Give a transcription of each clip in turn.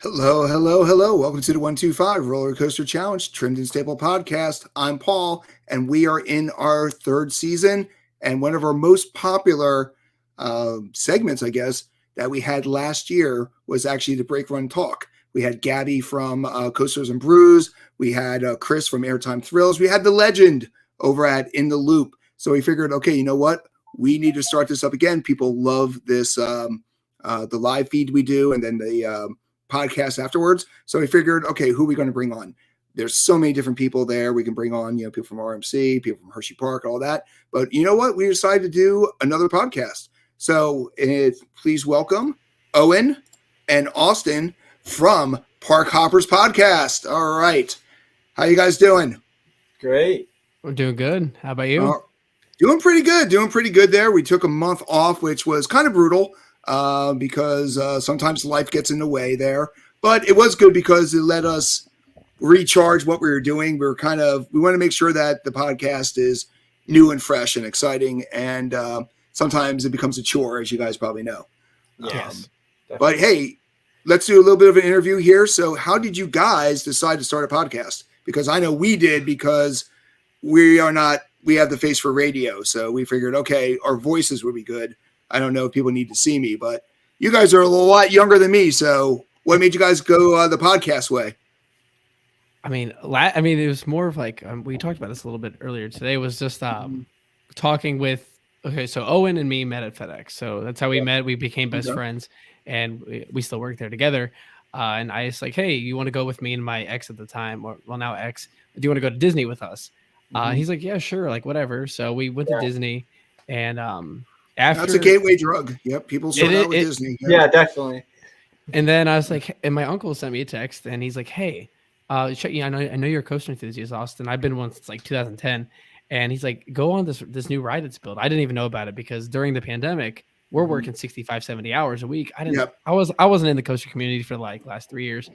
Hello, hello, hello. Welcome to the 125 Roller Coaster Challenge Trimmed and Stable podcast. I'm Paul, and we are in our third season. And one of our most popular segments, I guess, that we had last year was actually the Break Run Talk. We had Gabby from Coasters and Brews. We had Chris from Airtime Thrills. We had the legend over at In the Loop. So we figured, okay, you know what? We need to start this up again. People love this, the live feed we do, and then the podcast afterwards. So we figured, okay, who are we going to bring on? There's so many different people there. We can bring on, people from RMC, people from Hershey Park, all that. But you know what? We decided to do another podcast. So please welcome Owen and Austin from Park Hoppers Podcast. All right. How you guys doing? Great. We're doing good. How about you? Doing pretty good. Doing pretty good there. We took a month off, which was kind of brutal. Because sometimes life gets in the way there, but it was good because it let us recharge what we were doing. We want to make sure that the podcast is new and fresh and exciting. And sometimes it becomes a chore, as you guys probably know. Yes. But hey, let's do a little bit of an interview here. So how did you guys decide to start a podcast? Because I know we did, because we have the face for radio. So we figured, okay, our voices would be good. I don't know if people need to see me, but you guys are a lot younger than me. So what made you guys go the podcast way? I mean, it was more of like, we talked about this a little bit earlier today, was just talking with, okay, so Owen and me met at FedEx. So that's how we met. We became best friends, and we still work there together. And I was like, hey, you want to go with me and my ex at the time, or well, now ex, do you want to go to Disney with us? He's like, yeah, sure. Like, whatever. So we went to Disney, and that's a gateway drug. Yep, people start out with Disney. Yeah, definitely. And then I was like, and my uncle sent me a text, and he's like, "Hey, I know you're a coaster enthusiast, Austin. I've been one since like 2010." And he's like, "Go on this new ride that's built." I didn't even know about it because during the pandemic, we're working 65, 70 hours a week. I wasn't in the coaster community for like last 3 years.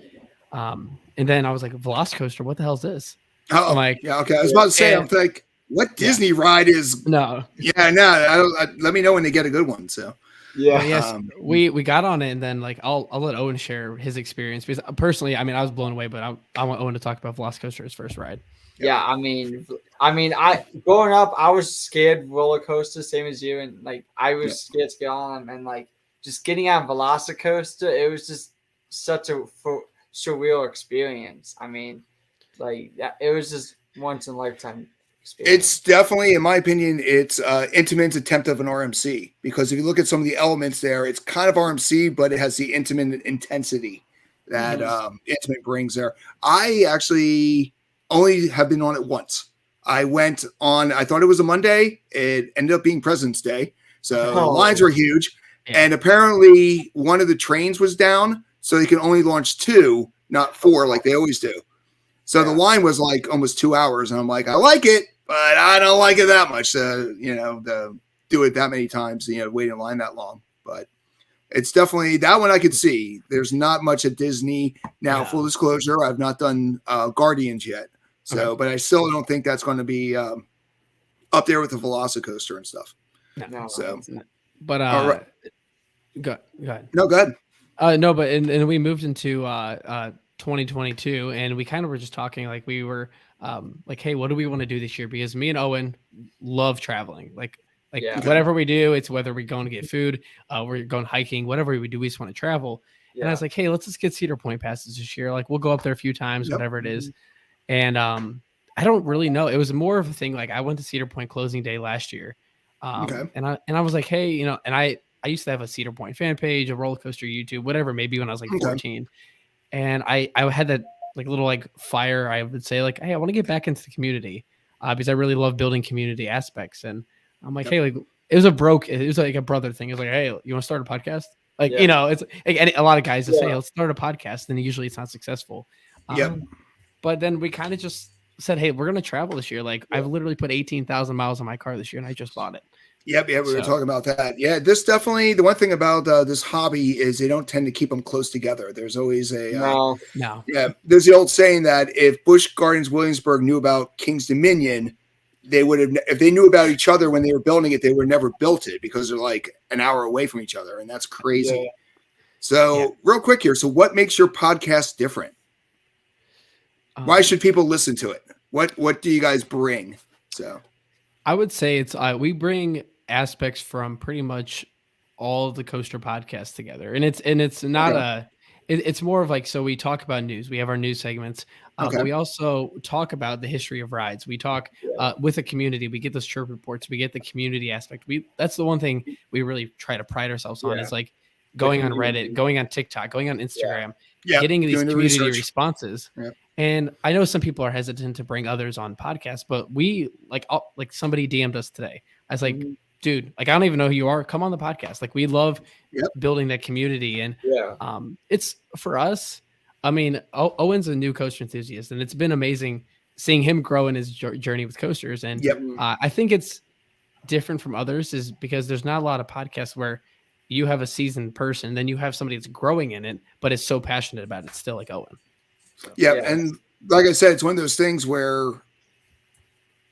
And then I was like, Velocicoaster, what the hell is this? Oh, I'm like, yeah, okay. I was about to say, I'm like, what Disney ride is? No. Yeah, no. Let me know when they get a good one. So, yeah. But yes, we got on it, and then like I'll let Owen share his experience, because personally, I mean, I was blown away, but I want Owen to talk about Velocicoaster, his first ride. Yeah, I mean, I growing up, I was scared roller coasters, same as you, and like I was scared to get on them, and like just getting on Velocicoaster, it was just such a surreal experience. I mean, like it was just once in a lifetime. It's definitely, in my opinion, it's Intamin's attempt of an RMC, because if you look at some of the elements there, it's kind of RMC, but it has the Intamin intensity that Intamin brings there. I actually only have been on it once. I went on, I thought it was a Monday. It ended up being President's Day. So the lines were huge. Yeah. And apparently one of the trains was down, so they can only launch 2, not 4 like they always do. So the line was like almost 2 hours. And I'm like, I like it, but I don't like it that much to do it that many times, wait in line that long. But it's definitely that one I could see. There's not much at Disney now. Full disclosure, I've not done Guardians yet. So, but I still don't think that's going to be up there with the Velocicoaster and stuff. No. So, but all right. Go ahead. No, go ahead. No, but and we moved into 2022, and we kind of were just talking, like we were like, hey, what do we want to do this year? Because me and Owen love traveling. Like whatever we do, it's whether we're going to get food, we're going hiking, whatever we do, we just want to travel. Yeah. And I was like, hey, let's just get Cedar Point passes this year. Like we'll go up there a few times, whatever it is. And I don't really know. It was more of a thing. Like I went to Cedar Point closing day last year. And I was like, hey, and I used to have a Cedar Point fan page, a roller coaster YouTube, whatever, maybe when I was like 14. And I had that like little like fire. I would say like, hey, I want to get back into the community because I really love building community aspects. And I'm like, hey, like it was like a brother thing. It was like, hey, you want to start a podcast? Like, it's like a lot of guys that say, let's start a podcast. And usually it's not successful. But then we kind of just said, hey, we're going to travel this year. Like I've literally put 18,000 miles on my car this year, and I just bought it. Yep. We were talking about that. Yeah. This definitely, the one thing about this hobby is they don't tend to keep them close together. There's always no. Yeah. There's the old saying that if Busch Gardens Williamsburg knew about King's Dominion, they would have, if they knew about each other when they were building it, they would never built it because they're like an hour away from each other. And that's crazy. So real quick here. So what makes your podcast different? Why should people listen to it? What do you guys bring? So I would say it's we bring aspects from pretty much all of the coaster podcasts together, and it's not it's more of like, so we talk about news. We have our news segments, but we also talk about the history of rides. We talk with the community. We get those chirp reports. We get the community aspect. That's the one thing we really try to pride ourselves on is like going on Reddit, going on TikTok, going on Instagram, getting these community responses. Yeah. And I know some people are hesitant to bring others on podcasts, but we like somebody DM'd us today. I was like, dude, like, I don't even know who you are. Come on the podcast. Like, we love building that community. And it's for us. I mean, Owen's a new coaster enthusiast, and it's been amazing seeing him grow in his journey with coasters. And I think it's different from others is because there's not a lot of podcasts where you have a seasoned person, then you have somebody that's growing in it, but is so passionate about it still, like Owen. So, and like I said, it's one of those things where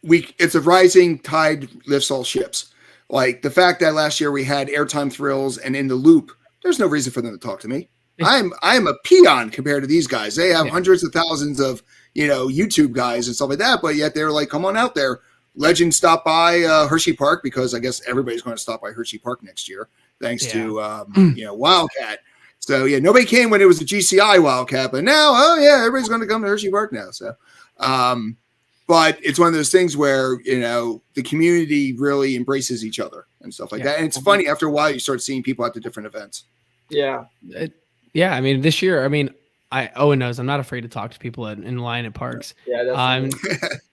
it's a rising tide lifts all ships. Like the fact that last year we had Airtime Thrills and In the Loop, there's no reason for them to talk to me. I'm a peon compared to these guys. They have hundreds of thousands of, YouTube guys and stuff like that, but yet they're like, come on out there. Legend stopped by Hershey Park because I guess everybody's going to stop by Hershey Park next year, thanks to Wildcat. So nobody came when it was the GCI Wildcat, but now, everybody's going to come to Hershey Park now. So, but it's one of those things where, the community really embraces each other and stuff like that. And it's funny, after a while, you start seeing people at the different events. Yeah. I mean, this year, Owen knows I'm not afraid to talk to people in line at parks. Yeah.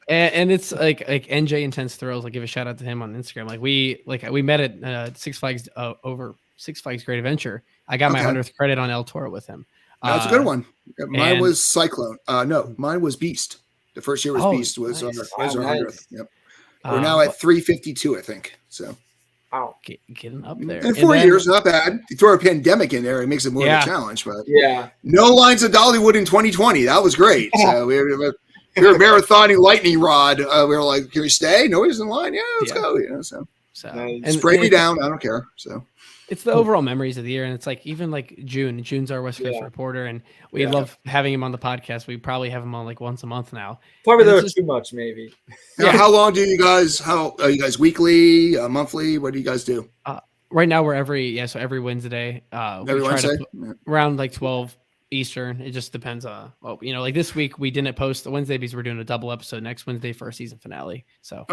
And it's like NJ Intense Thrills. I give a shout out to him on Instagram. We met at Six Flags over Six Flags Great Adventure. I got my 100th credit on El Toro with him. That's a good one. Mine was Cyclone. No, mine was Beast. The first year was Beast. Was our 100th. Yep. We're now at 352, I think. So. Wow, getting up there. In 4 years, not bad. You throw a pandemic in there, it makes it more of a challenge. But no lines at Dollywood in 2020. That was great. So we were marathoning lightning rod. We were like, "Can we stay? Nobody's in line. Yeah, let's go." So and spray me down. I don't care. So it's the overall memories of the year, and it's like even like June's our West Coast reporter, and we love having him on the podcast. We probably have him on like once a month now. Probably those too much, maybe. How long do you guys? How are you guys? Weekly, monthly? What do you guys do? Right now we're every Wednesday. Every Wednesday around like 12 Eastern. It just depends on like this week we didn't post the Wednesday because we're doing a double episode next Wednesday for our season finale. So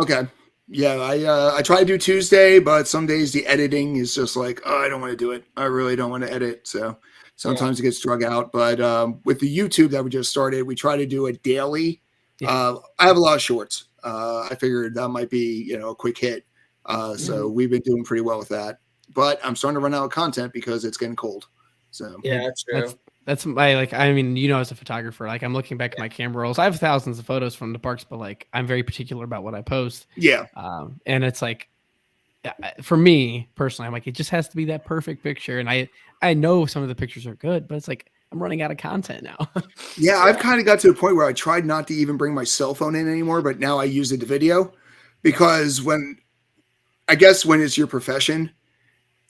I try to do Tuesday, but some days the editing is just like, I don't want to do it. I really don't want to edit. So sometimes it gets drug out. But with the YouTube that we just started, we try to do it daily. I have a lot of shorts. I figured that might be, a quick hit. So we've been doing pretty well with that. But I'm starting to run out of content because it's getting cold. So that's true. That's my as a photographer, I'm looking back at my camera rolls. I have thousands of photos from the parks, but I'm very particular about what I post. Yeah. And it's for me personally, I'm like, it just has to be that perfect picture. And I know some of the pictures are good, but it's like, I'm running out of content now. I've kind of got to a point where I tried not to even bring my cell phone in anymore, but now I use it to video because when it's your profession,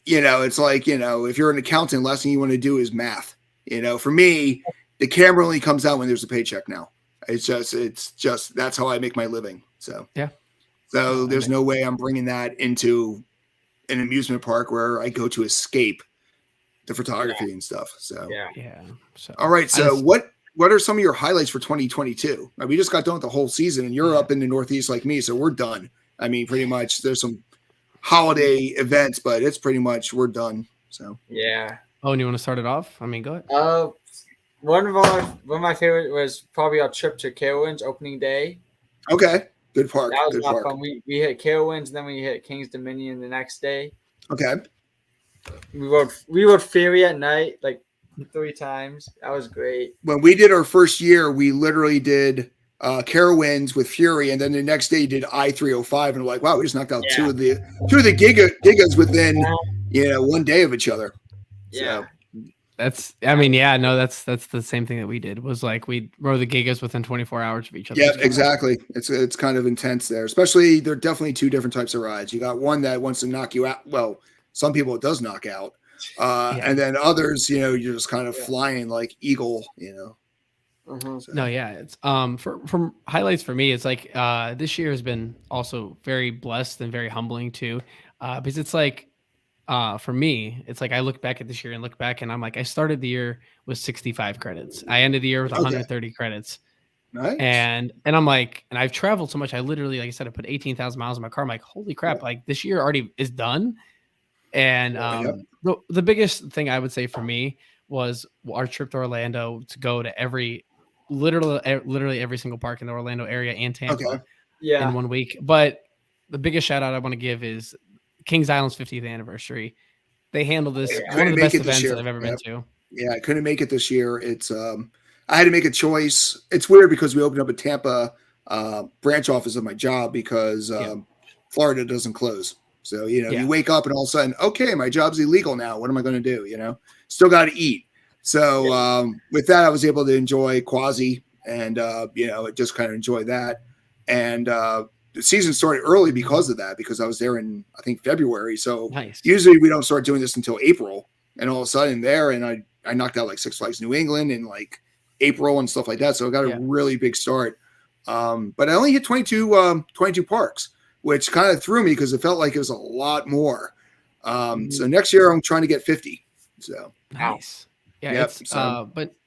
it's like, if you're an accountant, last thing you want to do is math. For me, the camera only comes out when there's a paycheck now. It's just that's how I make my living. So there's no way I'm bringing that into an amusement park where I go to escape the photography and stuff. So So all right. So what are some of your highlights for 2022? We just got done with the whole season, and you're up in the Northeast like me, so we're done. Pretty much. There's some holiday events, but it's pretty much we're done. So Oh, and you want to start it off? Go ahead. One of my favorite was probably our trip to Carowinds opening day. Okay, good park. That was a lot of fun. We hit Carowinds, and then we hit King's Dominion the next day. Okay. We rode ferry at night 3 times. That was great. When we did our first year, we literally did Carowinds with Fury, and then the next day you did I-305, and we're like, wow, we just knocked out two of the gigas within 1 day of each other. Yeah. So. That's the same thing that we did. Was we rode the gigas within 24 hours of each other. Yeah, exactly. It's kind of intense there. Especially, they're definitely two different types of rides. You got one that wants to knock you out. Well, some people it does knock out. And then others, you're just kind of flying like eagle, Mm-hmm. So. No, yeah, it's from highlights for me. It's like this year has been also very blessed and very humbling too, because it's like for me, it's like I look back at this year and look back, and I'm like, I started the year with 65 credits. I ended the year with 130 credits. Nice. And I'm like, and I've traveled so much. I literally, like I said, I put 18,000 miles in my car. I'm like, holy crap! Like this year already is done. And the biggest thing I would say for me was our trip to Orlando to go to literally every single park in the Orlando area and Tampa in 1 week. But the biggest shout out I want to give is Kings Island's 50th anniversary. They handled this one of the best events that I've ever been to. Yeah, I couldn't make it this year. It's I had to make a choice. It's weird because we opened up a Tampa branch office of my job because Florida doesn't close. So, you wake up and all of a sudden, okay, my job's illegal now. What am I going to do? Still got to eat. So with that, I was able to enjoy Quasi and, just kind of enjoy that. And the season started early because of that, because I was there in, I think, February. So usually we don't start doing this until April. And all of a sudden there, and I knocked out like Six Flags New England in like April and stuff like that. So I got a really big start. But I only hit 22 parks, which kind of threw me because it felt like it was a lot more. So next year I'm trying to get 50. So nice. Yeah.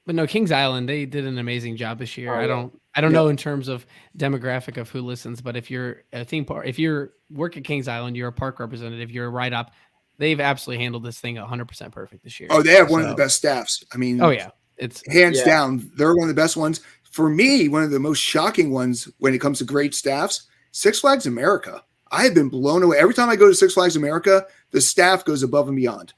But no, Kings Island, they did an amazing job this year. I don't know in terms of demographic of who listens, but if you're a theme park, if you're work at Kings Island, you're a park representative, you're a ride up, they've absolutely handled this thing 100% perfect this year. Oh, they have one of the best staffs. I mean, it's hands down. They're one of the best ones. For me, one of the most shocking ones when it comes to great staffs, Six Flags America. I have been blown away. Every time I go to Six Flags America, the staff goes above and beyond.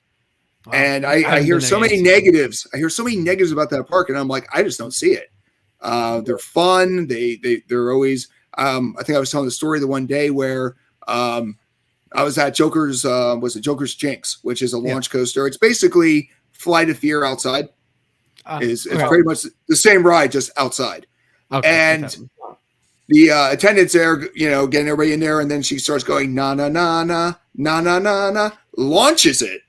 Wow. And I hear so many negatives. I hear so many negatives about that park, and I'm like, I just don't see it. They're fun. They're always. I think I was telling the story the one day where I was at Joker's. Was it Joker's Jinx, which is a launch coaster? It's basically Flight of Fear outside. It's pretty much the same ride, just outside. Okay, and the attendants there, getting everybody in there, and then she starts going na na na na na na na na, launches it.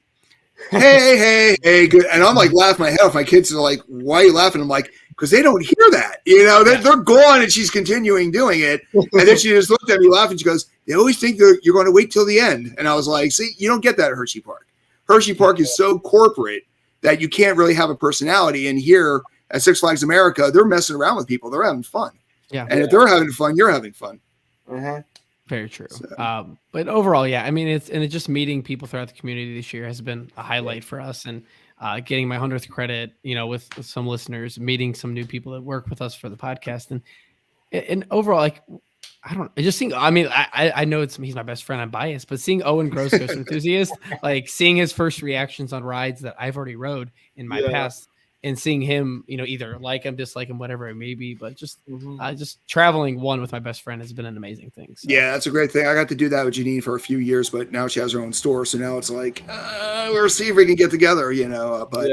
Hey, good. And I'm like laughing my head off. My kids are like, "Why are you laughing?" I'm like, "Because they don't hear that. They're gone." And she's continuing doing it, and then she just looked at me laughing. She goes, "They always think you're going to wait till the end." And I was like, "See, you don't get that at Hershey Park. Hershey Park is so corporate that you can't really have a personality. And here at Six Flags America, they're messing around with people. They're having fun." Yeah. And if they're having fun, you're having fun. Very true. So. But overall, I mean, it's just meeting people throughout the community this year has been a highlight for us, and getting my 100th credit, with some listeners, meeting some new people that work with us for the podcast, and overall, like, I know he's my best friend. I'm biased, but seeing Owen grow Coaster Enthusiast, like seeing his first reactions on rides that I've already rode in my past. And seeing him, either like him, dislike him, whatever it may be, but just traveling with my best friend has been an amazing thing. So. Yeah, that's a great thing. I got to do that with Janine for a few years, but now she has her own store, so now it's like we'll see if we can get together, But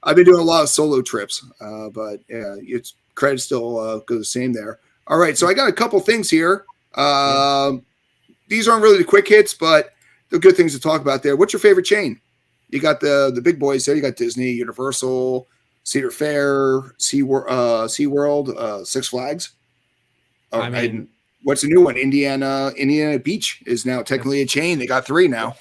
I've been doing a lot of solo trips, but it's credit still goes the same there. All right, so I got a couple things here. These aren't really the quick hits, but they're good things to talk about there. What's your favorite chain? You got the big boys there. You got Disney, Universal, Cedar Fair, SeaWorld, Six Flags. What's the new one? Indiana Beach is now technically a chain. They got 3 now.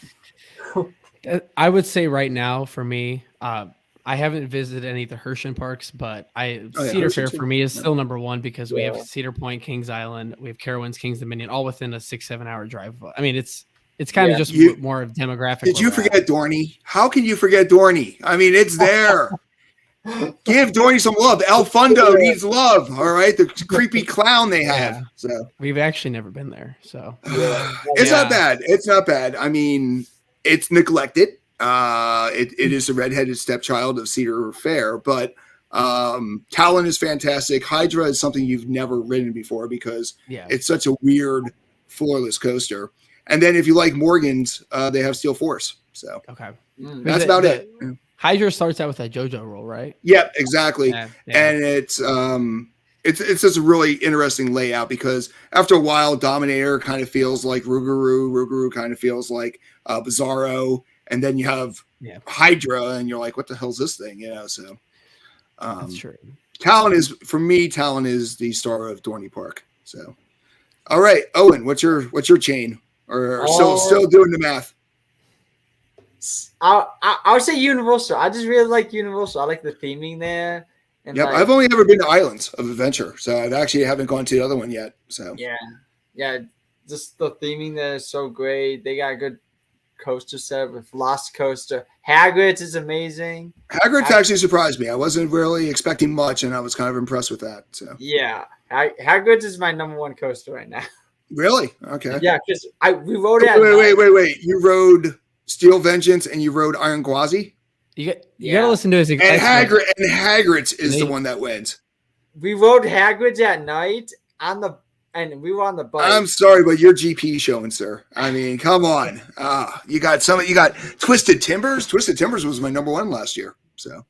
I would say right now for me, I haven't visited any of the Hershey parks, but Cedar Fair for me is still number 1 because we have Cedar Point, Kings Island, we have Carowinds, Kings Dominion, all within a 6-7 hour drive. I mean, it's kind of just more of demographic. Did you forget Dorney? How can you forget Dorney? I mean, it's there. Give Dorney some love. El Fundo needs love. All right, the creepy clown they have. So we've actually never been there. So it's not bad. It's not bad. I mean, it's neglected. It is the redheaded stepchild of Cedar Fair, but Talon is fantastic. Hydra is something you've never ridden before because it's such a weird floorless coaster. And then if you like Morgan's, they have Steel Force. So that's about it. Hydra starts out with that JoJo roll, right? Yeah, exactly. And it's just a really interesting layout because after a while, Dominator kind of feels like Rougarou kind of feels like Bizarro, and then you have Hydra, and you're like, what the hell's this thing? So that's true. Talon is the star of Dorney Park. So, all right, Owen, what's your chain? Or still doing the math? I would say Universal. I just really like Universal. I like the theming there. And I've only ever been to Islands of Adventure, so I actually haven't gone to the other one yet. So yeah, just the theming there is so great. They got a good coaster set with Lost Coaster. Hagrid's is amazing. Hagrid's actually surprised me. I wasn't really expecting much, and I was kind of impressed with that. So yeah, Hagrid's is my number one coaster right now. Really? Okay. Yeah, because we rode it. Wait! You rode Steel Vengeance and you rode Iron Gwazi? You gotta listen to his. And Hagrid's is the one that wins. We rode Hagrid's at night and we were on the bike. I'm sorry, but your GP showing, sir. I mean, come on. You got Twisted Timbers. Twisted Timbers was my number one last year. So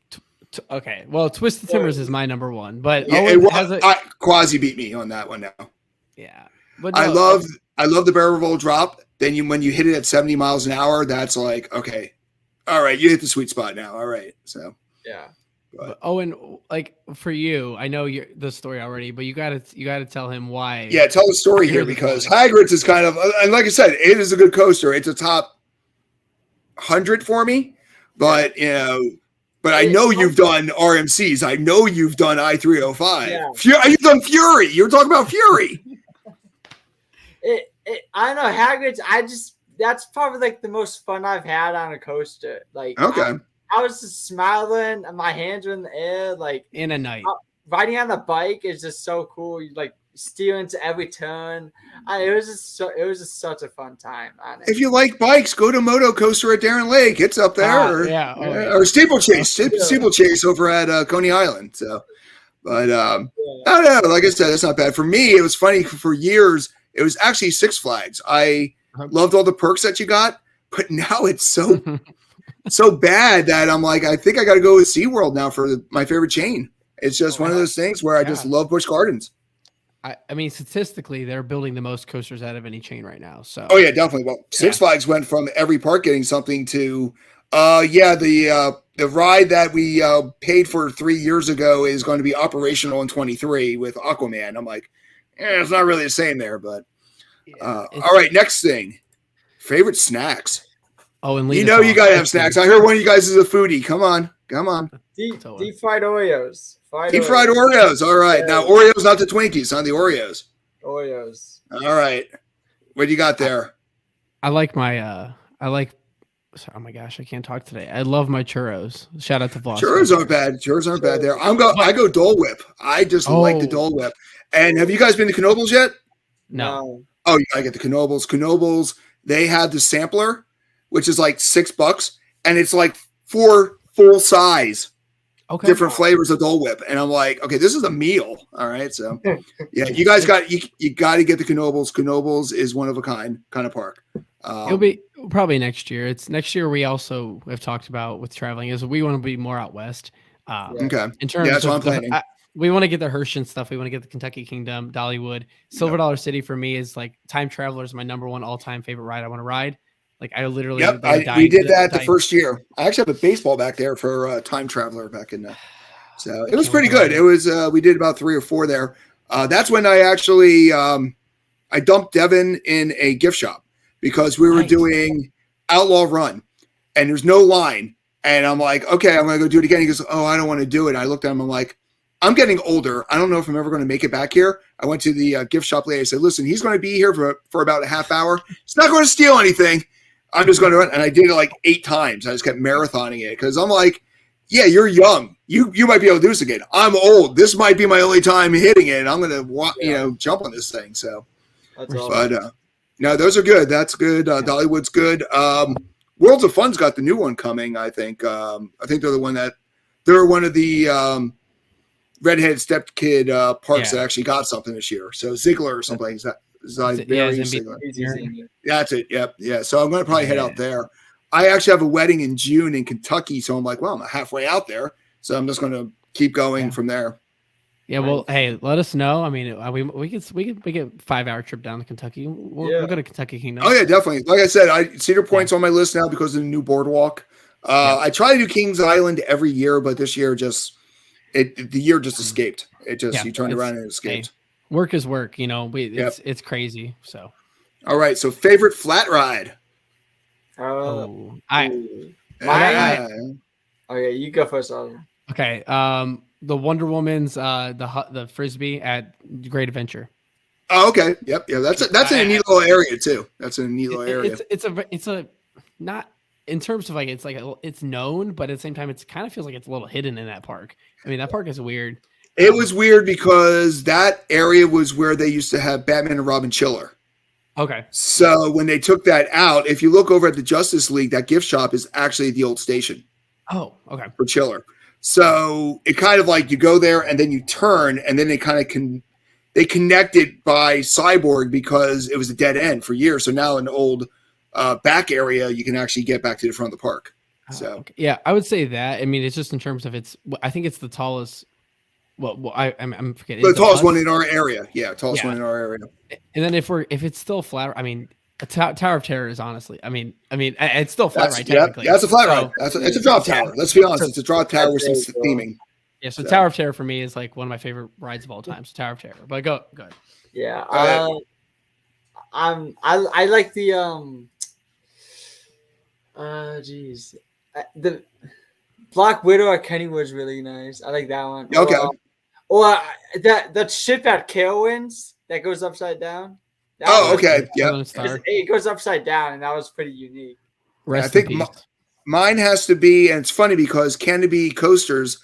okay, well, Twisted Timbers is my number one, but Gwazi beat me on that one now. Yeah, but I love the barrel roll drop. Then when you hit it at 70 miles an hour, that's like, okay, all right, you hit the sweet spot now. All right, so yeah. But Owen, like for you, I know the story already, but you gotta tell him why. Yeah, tell the story here because Hagrid's is kind of, and like I said, it is a good coaster. It's a top 100 for me, but but I know you've done RMCs. I know you've done I-305. Yeah. You've done Fury. You're talking about Fury. I don't know Hagrid's. That's probably like the most fun I've had on a coaster. Like, okay. I was just smiling and my hands were in the air. Like in a night. Riding on the bike is just so cool. You like steer into every turn. It was just such a fun time. If you like bikes, go to Moto Coaster at Darren Lake. It's up there. Or Steeplechase. Steeplechase over at Coney Island. So, but I don't know. Like I said, it's not bad. For me, it was funny for years. It was actually Six Flags. I loved all the perks that you got, but now it's so bad that I'm like, I think I got to go with SeaWorld now for my favorite chain. It's just one of those things where I just love Busch Gardens. I mean, statistically, they're building the most coasters out of any chain right now. So, oh yeah, definitely. Well, Six Flags went from every park getting something to, the ride that we paid for 3 years ago is going to be operational in 23 with Aquaman. I'm like, it's not really the same there, but all right. Next thing, favorite snacks. Oh, and you gotta have snacks. I heard one of you guys is a foodie. Come on. Deep fried Oreos. Deep fried Oreos. All right. Yeah. Now Oreos, not the Twinkies, on the Oreos. Oreos. All right. What do you got there? I like my. Oh my gosh, I can't talk today. I love my churros. Shout out to Vos. Churros aren't bad. Churros aren't bad there. I go Dole Whip. I just like the Dole Whip. And have you guys been to Knoebels yet? No. Oh, I get the Knoebels. Knoebels, they have the sampler, which is like $6, and it's like 4 full size different flavors of Dole Whip. And I'm like, okay, this is a meal. All right. So yeah, you guys got to get the Knoebels. Knoebels is one of a kind of park. It'll be probably next year. It's next year. We also have talked about with traveling is we want to be more out west. Okay. In terms that's what I'm planning. We want to get the Hershey stuff. We want to get the Kentucky Kingdom, Dollywood, Silver Dollar City. For me is like Time Traveler is my number one all-time favorite ride I want to ride. Like I literally, we did that the first year. I actually have a baseball back there for Time Traveler back in. So it was pretty good. It was we did about 3 or 4 there. That's when I actually I dumped Devin in a gift shop because we were doing Outlaw Run, and there's no line. And I'm like, okay, I'm gonna go do it again. He goes, oh, I don't want to do it. I looked at him. I'm like, I'm getting older. I don't know if I'm ever going to make it back here. I went to the gift shop lady. I said, listen, he's going to be here for about a half hour. He's not going to steal anything. I'm just going to run. And I did it like 8 times. I just kept marathoning it because I'm like, yeah, you're young. You might be able to do this again. I'm old. This might be my only time hitting it. And I'm going to jump on this thing. So, no, those are good. That's good. Dollywood's good. Worlds of Fun's got the new one coming. I think they're one of the redhead step kid parks that actually got something this year. So Ziegler or something. Ziegler. That's it. Yep. Yeah. So I'm going to probably head out there. I actually have a wedding in June in Kentucky. So I'm like, well, I'm halfway out there. So I'm just going to keep going from there. Yeah. Well, hey, let us know. I mean, we get a 5-hour trip down to Kentucky. We'll go to Kentucky Kingdom. Oh yeah, definitely. Like I said, Cedar Point's on my list now because of the new boardwalk. I try to do Kings Island every year, but this year the year just escaped. You turned around and it escaped. Hey, work is work, it's crazy. So, all right. So favorite flat ride. Okay, you go first. Okay. The Wonder Woman's the Frisbee at Great Adventure. Oh, okay. Yep. Yeah. That's in a neat little area too. That's in a neat little area. It's a not in terms of like it's known, but at the same time, it kind of feels like it's a little hidden in that park. I mean, that park is weird. It was weird because that area was where they used to have Batman and Robin Chiller. Okay. So when they took that out, if you look over at the Justice League, that gift shop is actually the old station. Oh, okay. For Chiller. So it kind of like you go there and then you turn and then they kind of they connected by Cyborg because it was a dead end for years. So now an old back area, you can actually get back to the front of the park. So okay. Yeah, I would say that. I mean, it's just in terms of I think it's the tallest. Well, I'm forgetting the tallest one in our area. Yeah, tallest one in our area. And then if it's still flat, I mean, Tower of Terror is honestly, I mean, it's still flat ride technically. Yeah, that's a flat ride. It's a drop tower. Let's be honest, it's a drop tower with some theming. Yeah, so Tower of Terror for me is like one of my favorite rides of all time. So Tower of Terror. But go ahead. Yeah, I like the the Black Widow at Kennywood's really nice. I like that one. Okay. That ship at Kaowin's that goes upside down. Okay. Yeah. It goes upside down, and that was pretty unique. I think mine has to be, and it's funny because Canopy Coasters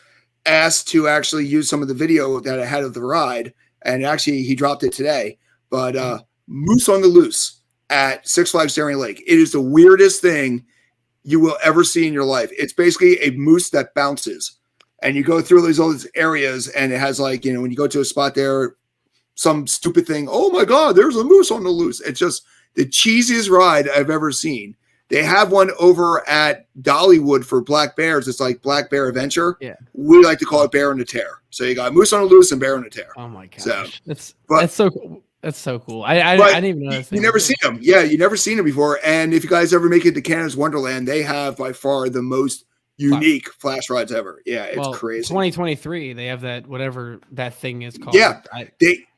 asked to actually use some of the video that I had of the ride, and actually he dropped it today. But Moose on the Loose at Six Flags Darien Lake. It is the weirdest thing you will ever see in your life. It's basically a moose that bounces, and you go through all these areas, and it has like, when you go to a spot there, some stupid thing. Oh my God, there's a moose on the loose. It's just the cheesiest ride I've ever seen. They have one over at Dollywood for black bears. It's like Black Bear Adventure. Yeah. We like to call it Bear on the Tear. So you got Moose on the Loose and Bear on the Tear. Oh my gosh. So, that's so cool. That's so cool. I didn't even know you never seen them. Yeah, you never seen them before. And if you guys ever make it to Canada's Wonderland, they have by far the most unique flash rides ever. Yeah, it's crazy. 2023, they have that whatever that thing is called. Yeah,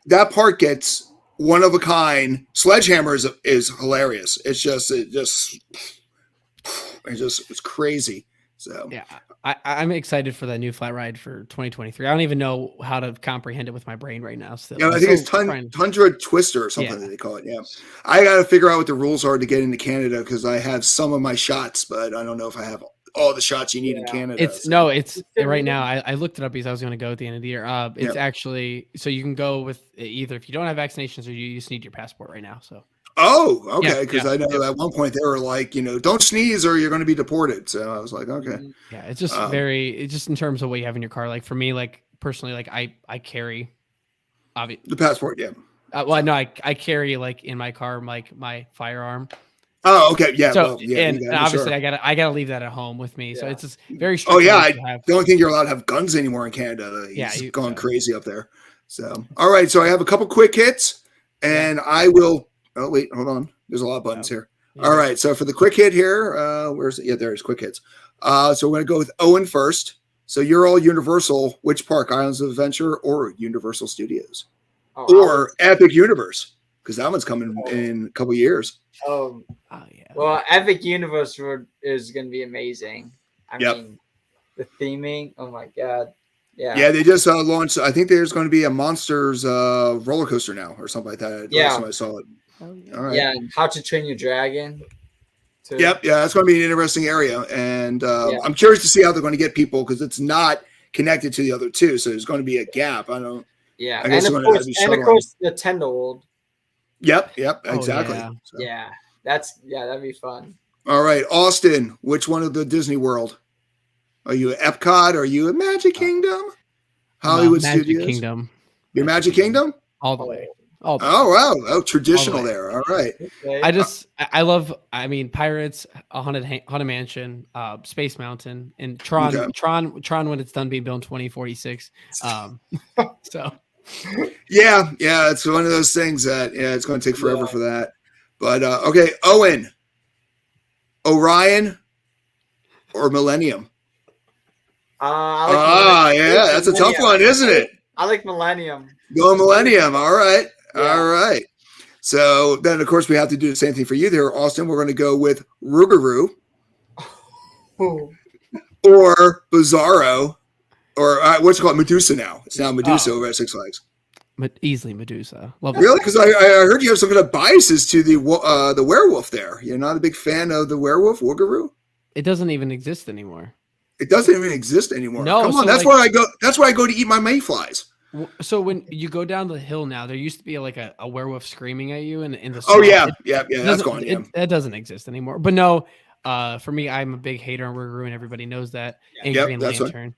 that park gets one of a kind. Sledgehammer is hilarious. It's crazy. So yeah, I'm excited for that new flat ride for 2023. I don't even know how to comprehend it with my brain right now. Still, I think it's Tundra Twister or something that they call it. Yeah, I got to figure out what the rules are to get into Canada because I have some of my shots, but I don't know if I have all the shots you need in Canada. It's right now. I looked it up because I was going to go at the end of the year. It's actually so you can go with either if you don't have vaccinations or you just need your passport right now. So. Oh, okay. Because I know at one point they were like, don't sneeze or you're going to be deported. So I was like, okay. Yeah, it's just it's just in terms of what you have in your car. Like for me, like personally, like I carry the passport. Yeah. Well, no, I carry like in my car, like my firearm. Oh, okay. Yeah. So, and obviously I gotta leave that at home with me. Yeah. So it's just very strict. Oh yeah. I don't think you're allowed to have guns anymore in Canada. He's gone crazy up there. So, all right. So I have a couple quick hits and I will. Oh, wait, hold on. There's a lot of buttons here. Yeah. All right. So for the quick hit here, where's it? Yeah, there's quick hits. So we're going to go with Owen first. So you're all Universal. Which park? Islands of Adventure or Universal Studios? Or Epic Universe? Because that one's coming in a couple years. Oh, yeah. Well, Epic Universe is going to be amazing. I mean, the theming. Oh, my God. Yeah. Yeah, they just launched. I think there's going to be a Monsters roller coaster now or something like that. Last time I saw it. All right. Yeah, and How to Train Your Dragon. Too. Yep, yeah, that's going to be an interesting area, and I'm curious to see how they're going to get people because it's not connected to the other two, so there's going to be a gap. I don't. Yeah, I guess and of course the Tenderwold. Yep, exactly. Yeah. So. Yeah, that'd be fun. All right, Austin, which one of the Disney World? Are you at Epcot? Are you at Magic Kingdom? Hollywood Magic Studios? Kingdom. Your Magic Kingdom? All the way. Oh wow! Oh, traditional there. All right. Okay. I love. I mean, Pirates, Haunted Mansion, Space Mountain, and Tron. Okay. Tron when it's done being built in 2046. So. Yeah, it's one of those things that it's going to take forever for that. But okay, Owen, Orion, or Millennium? I yeah, that's a tough one, isn't it? I like Millennium. Go Millennium. All right. Yeah. All right. So then, of course, we have to do the same thing for you there, Austin. We're going to go with Rougarou or Bizarro, or what's it called? Medusa now. It's now Medusa over at Six Flags. Easily Medusa. Love really? Because I heard you have some kind of biases to the werewolf there. You're not a big fan of the werewolf, Rougarou? It doesn't even exist anymore. It doesn't even exist anymore. No, come on. That's where I go. That's where I go to eat my mayflies. So when you go down the hill now, there used to be like a werewolf screaming at you in the swamp. Oh yeah, that's gone. Yeah. That doesn't exist anymore. But no, for me, I'm a big hater on Rougarou, and everybody knows that. And Green Lantern.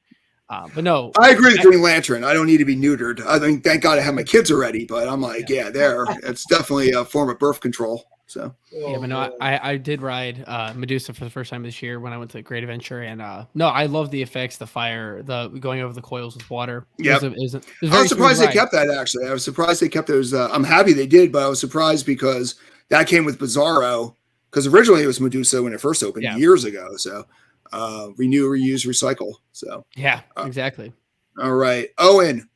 But no, I agree with Green Lantern. I don't need to be neutered. I mean, thank God I have my kids already. But I'm like, it's definitely a form of birth control. So yeah, but no, I did ride Medusa for the first time this year when I went to Great Adventure, and no, I love the effects, the fire, the going over the coils with water. Yeah, I was surprised they kept that. Actually, I was surprised they kept those. I'm happy they did, but I was surprised because that came with Bizarro. Because originally it was Medusa when it first opened years ago. So renew, reuse, recycle. So yeah, exactly. All right, Owen.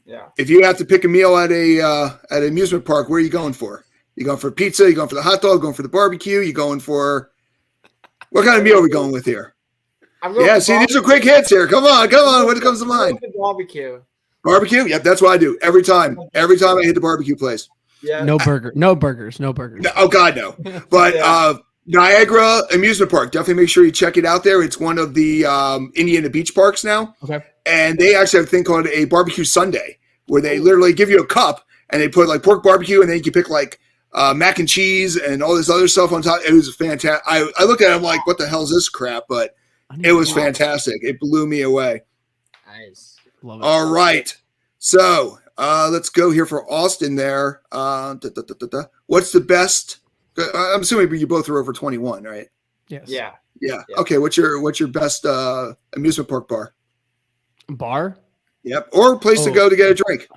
Yeah. If you have to pick a meal at an amusement park, where are you going for? You going for pizza? You going for the hot dog? Going for the barbecue? You going for what kind of meal are we going with here? See, these are quick hits here. Come on. What comes to mind? Barbecue. Barbecue? Yep, that's what I do every time. Every time I hit the barbecue place. Yeah. No burgers. No, oh God, no. But Niagara Amusement Park. Definitely make sure you check it out there. It's one of the Indiana beach parks now. Okay. And they actually have a thing called a barbecue Sunday, where they literally give you a cup and they put like pork barbecue, and then you can pick like mac and cheese and all this other stuff on top. It was fantastic. I look at it, I'm like, what the hell is this crap? But it was fantastic. It blew me away. Nice. Love it. All right. So let's go here for Austin there. What's the best? I'm assuming you both are over 21, right? Yes. Yeah. Okay. What's your best amusement park bar? Bar? Yep. Or place to go to get a drink.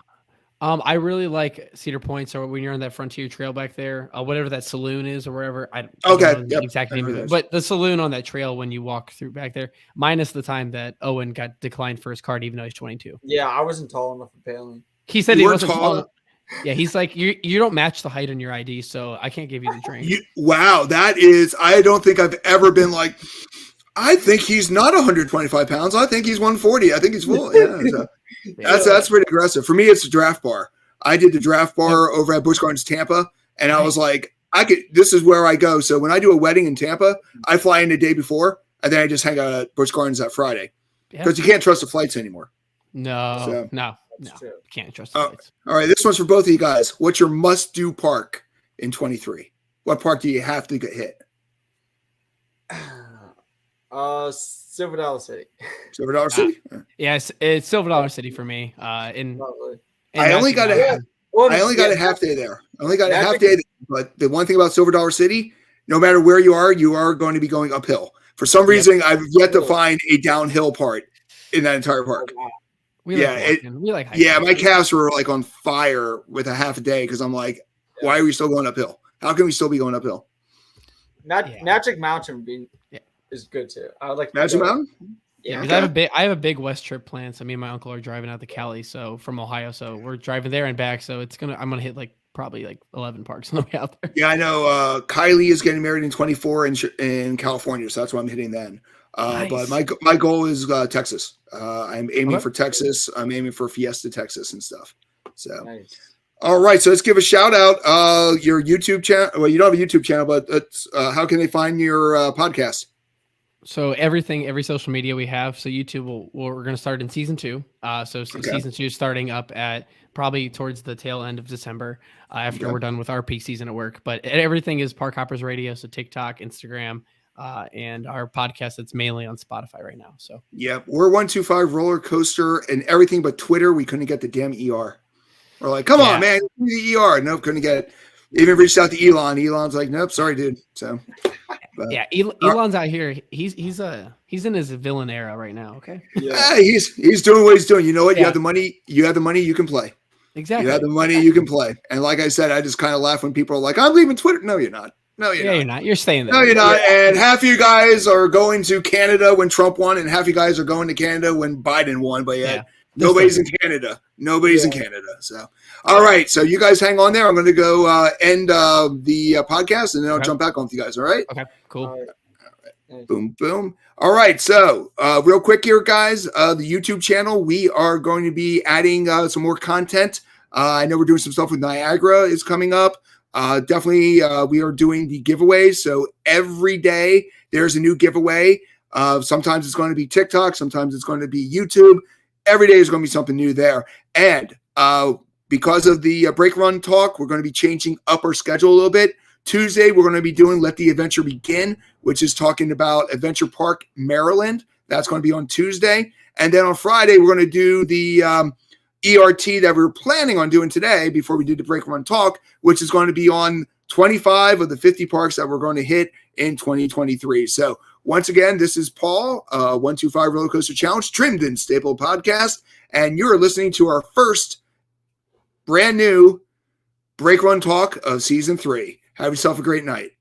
I really like Cedar Point. So when you're on that Frontier Trail back there, whatever that saloon is or wherever, I don't know the exact name of it, but the saloon on that trail when you walk through back there, minus the time that Owen got declined for his card, even though he's 22. Yeah, I wasn't tall enough apparently. He said he wasn't tall. Yeah, he's like, you don't match the height on your ID, so I can't give you the drink. Wow, I don't think I've ever been like, I think he's not 125 pounds. I think he's 140. I think he's full. Yeah, so. That's pretty aggressive. For me, it's a draft bar. I did the draft bar over at Busch Gardens, Tampa, and I was like, this is where I go. So when I do a wedding in Tampa, I fly in the day before, and then I just hang out at Busch Gardens that Friday because you can't trust the flights anymore. No, can't trust the flights. All right, this one's for both of you guys. What's your must-do park in 23? What park do you have to get hit? Silver Dollar City. Silver Dollar City? Yes, it's Silver Dollar City for me. I only got a half day there. But the one thing about Silver Dollar City, no matter where you are going to be going uphill. For some reason, I've yet to find a downhill part in that entire park. My calves were like on fire with a half a day because I'm like, why are we still going uphill? How can we still be going uphill? Magic Mountain is good too. I like Magic Mountain. Yeah, because I have a big West trip planned. So me and my uncle are driving out to Cali, so from Ohio. So we're driving there and back. So I'm gonna hit probably 11 parks on the way out there. Yeah, I know. Kylie is getting married in 24 in California, so that's what I'm hitting then. Nice. But my goal is Texas. I'm aiming for Texas. I'm aiming for Fiesta, Texas, and stuff. So. Nice. All right, so let's give a shout out. Your YouTube channel. Well, you don't have a YouTube channel, but how can they find your podcast? So every social media we have. So YouTube, we're going to start in season 2. Season 2 is starting up at probably towards the tail end of December after we're done with our peak season at work. But everything is Park Hoppers Radio. So TikTok, Instagram, and our podcast that's mainly on Spotify right now. So we're 125 Roller Coaster and everything but Twitter. We couldn't get the damn ER. We're like, come on, man, the ER. Nope, couldn't get it. Even reached out to Elon. Elon's like, nope, sorry, dude. So, Elon's out here. He's in his villain era right now. Okay. Yeah, he's doing what he's doing. You know what? You have the money. You have the money. You can play. Exactly. You have the money. You can play. And like I said, I just kind of laugh when people are like, I'm leaving Twitter. No, you're not. No, you're Yeah, not. you're not. You're staying there. No, you're not. And half of you guys are going to Canada when Trump won, and half of you guys are going to Canada when Biden won. But yet, nobody's in Canada. Nobody's in Canada. So, all right. So you guys hang on there. I'm going to go end the podcast, and then I'll jump back on with you guys. All right? Okay, cool. All right. Boom, boom. All right. So real quick here, guys, the YouTube channel, we are going to be adding some more content. I know we're doing some stuff with Niagara is coming up. Definitely, we are doing the giveaways. So every day there's a new giveaway. Sometimes it's going to be TikTok. Sometimes it's going to be YouTube. Every day is going to be something new there. And because of the break run talk, we're going to be changing up our schedule a little bit. Tuesday, we're going to be doing Let the Adventure Begin, which is talking about Adventure Park, Maryland. That's going to be on Tuesday. And then on Friday, we're going to do the ERT that we were planning on doing today before we did the break run talk, which is going to be on 25 of the 50 parks that we're going to hit in 2023. So once again, this is Paul, 125 Roller Coaster Challenge, Trimmed and Staple Podcast, and you're listening to our first brand new break run talk of season 3. Have yourself a great night.